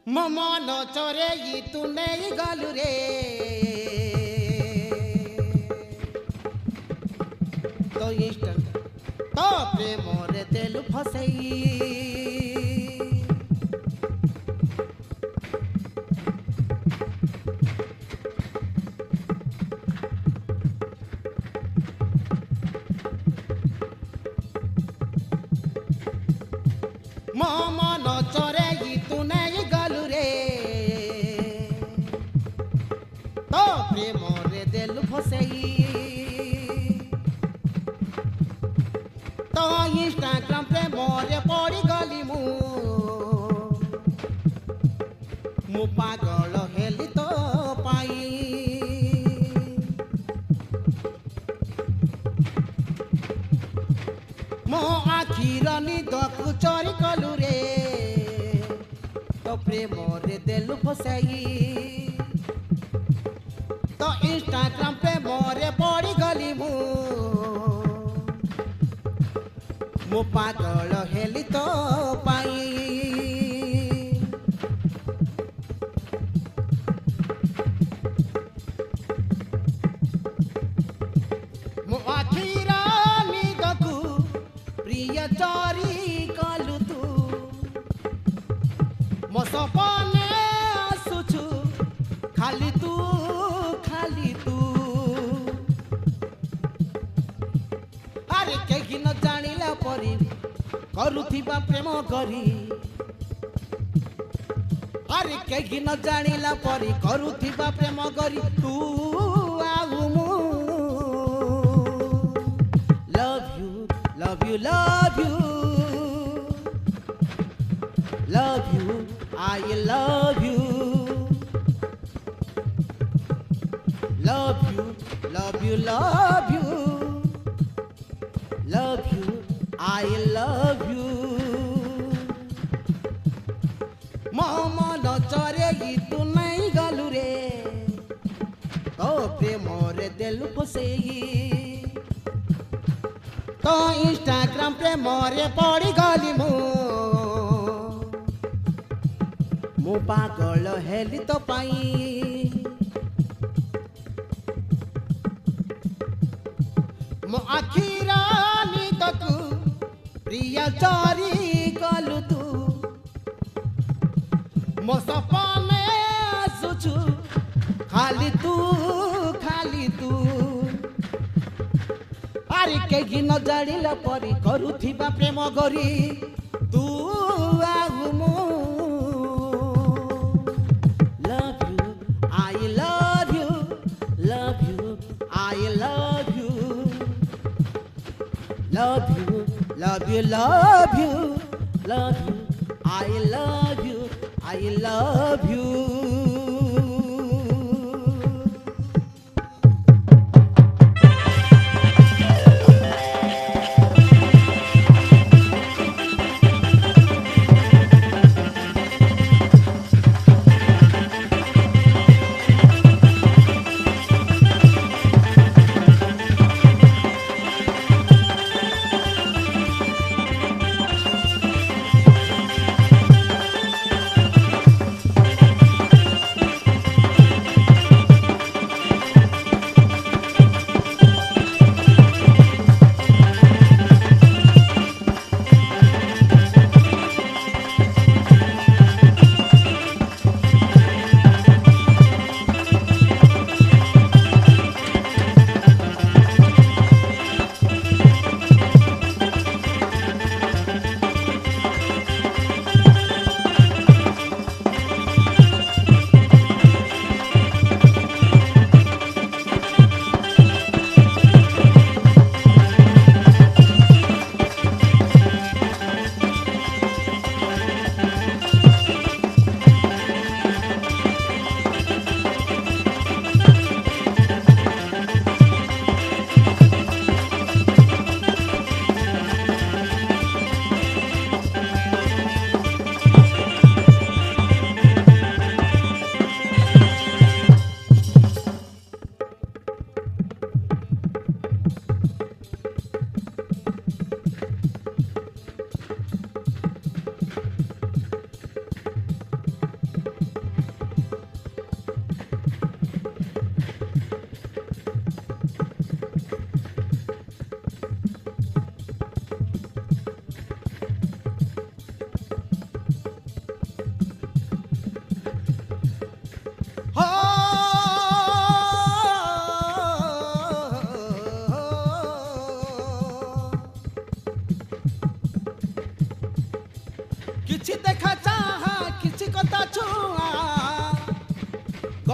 ମୋ ମନ ଚରେଇ ତୁ ନେଇ ଗଲୁ ରେ ତୋ ଇଷ୍ଟ ତୋ ପ୍ରେମରେ ଦେଲୁ ଫସେଇ ମୋ ମନ ଚରେଇ ତୁ ନେଇ ଗଲୁ ରେ ତୋ ପ୍ରେମରେ ଦେଲୁ ଫସେଇ तो इंस्टाग्राम प्रेमरे पड़गली मु पागल हेली तो पाई मो आखिर निदकु चोरी कलु रे तो प्रेमरे देलु फसाई तो इंस्टाग्राम प्रेमरे पड़गली मो पागल हेली तो पाई मो आखिर निदकु प्रिय चोरी कलु तू मो सपने आसुछु खाली तू अरे कहीं न जानिला परी करुथिबा प्रेम करी अरे कहीं न जानिला परी करुथिबा प्रेम करी तू आउ मु love you love you love you love you I love you love you love you love you love you I love you ମୋ ମନ ଚରେଇ ତୁ ନେଇ ଗଲୁ ରେ ତୋ ପ୍ରେମରେ ଦେଲୁ ଫସେଇ तो इंस्टाग्राम प्रेमरे पड़गली मु पागल हेली तो पाई मो आखिर निदकु प्रिय चोरी कलु तू मो सपने आसुछु खाली तू अरे कहीं न जानिला परी करुथिबा प्रेम गरी तू आगु मु love you I love you love you I love you love you love you love you love you I love you I love you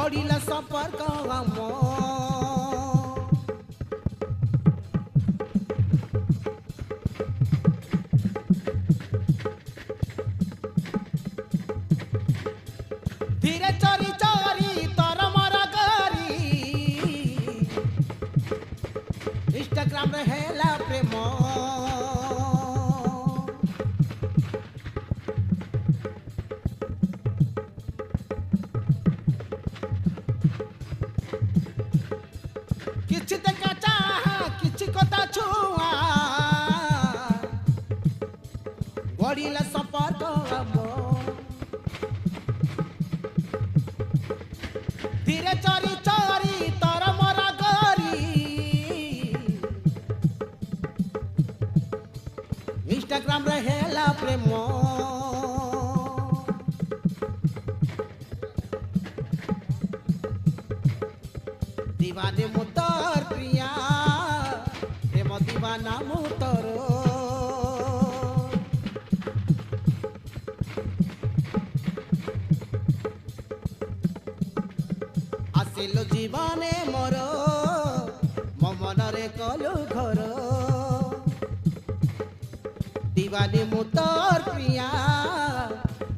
ବଢ଼ିଲା ସମ୍ପର୍କ ଆମ ଧୀରେ ଚରି ଚରି ତର ମର କରି ଇନଷ୍ଟାଗ୍ରାମରେ ହେଲା ପ୍ରେମ କିଛି ଦେଖା ଚାହା କିଛି କଥା ଛୁଆ ବଢ଼ିଲା ସମ୍ପର୍କ ଆମ ଧୀରେ ଚରି ଚରି ତର ମର କରି ଇନଷ୍ଟାଗ୍ରାମରେ ହେଲା ପ୍ରେମ दीवाने मुतर प्रिया प्रेम दीवाना मुतर आसिलो जीवने मोर मो मनरे कलु घर दीवाने मुतर प्रिया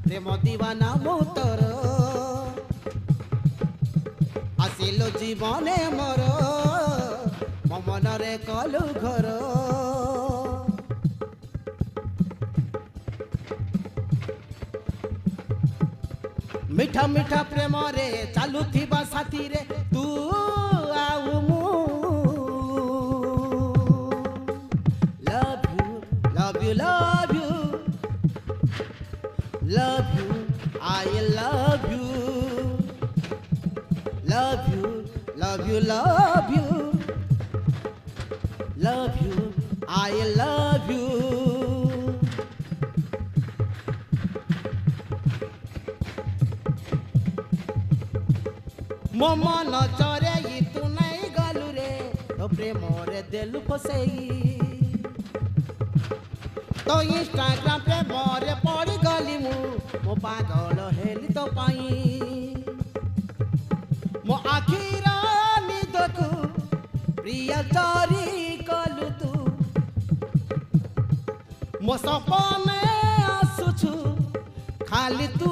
प्रेम दीवाना मुतर ଆସିଲ ଜୀବନେ ମୋର ମୋ ମନରେ କଲୁ ଘର ମିଠା ମିଠା ପ୍ରେମରେ ଚାଲୁଥିବା ସାଥିରେ ତୁ ଆଉ ମୁଁ love you love you love you love you I love you love you love you love you love you I love you ମୋ ମନ ଚରେଇ ତୁ ନାଇଁ ଗଲୁ ରେ ତୋ ପ୍ରେମରେ ଦେଲୁ ଫସେଇ ତୋ ଇନଷ୍ଟାଗ୍ରାମ ପ୍ରେମରେ ପଡ଼ିଗଲି ମୁଁ ମୋ ପାଗଳ ହେଲି ତୋ ପାଇଁ ମୋ ଆଖିର ନିଦକୁ ପ୍ରିୟ ଚୋରି କଲୁ ତୁ ମୋ ସପନେ ଆସୁଛୁ ଖାଲି ତୁ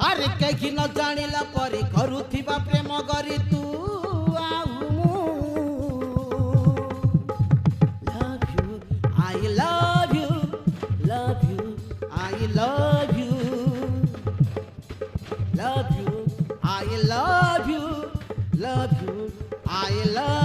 ଆରେ କେହି ନ ଜାଣିଲା ପରି କରୁଥିବା ପ୍ରେମ କରି ତୁ ଆଉ ମୁଁ love you I love you love you I love you love you I love you love you I love